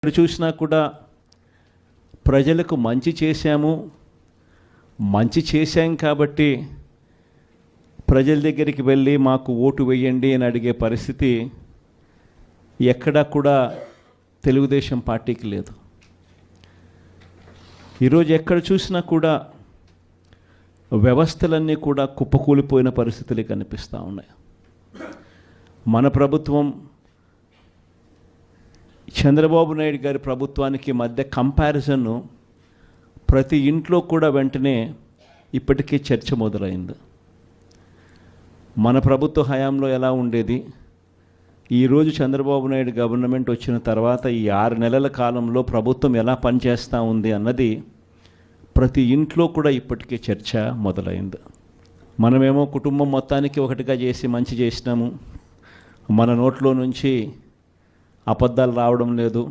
ఎక్కడ చూసినా కూడా ప్రజలకు మంచి చేశాం కాబట్టి ప్రజల దగ్గరికి వెళ్ళి మాకు ఓటు వేయండి అని అడిగే పరిస్థితి ఎక్కడా కూడా తెలుగుదేశం పార్టీకి లేదు. ఈరోజు ఎక్కడ చూసినా కూడా వ్యవస్థలన్నీ కూడా కుప్పకూలిపోయిన పరిస్థితులు కనిపిస్తూ ఉన్నాయి. మన ప్రభుత్వం చంద్రబాబు నాయుడు గారి ప్రభుత్వానికి మధ్య కంపారిజన్ ప్రతి ఇంట్లో కూడా వెంటనే ఇప్పటికే చర్చ మొదలైంది. మన ప్రభుత్వ హయాంలో ఎలా ఉండేది, ఈరోజు చంద్రబాబు నాయుడు గవర్నమెంట్ వచ్చిన తర్వాత ఈ 6 నెలల కాలంలో ప్రభుత్వం ఎలా పనిచేస్తూ ఉంది అన్నది ప్రతి ఇంట్లో కూడా ఇప్పటికే చర్చ మొదలైంది. మనమేమో కుటుంబం మొత్తానికి ఒకటిగా చేసి మంచి చేసినాము, మన నోట్లో నుంచి అబద్ధాలు రావడం లేదు,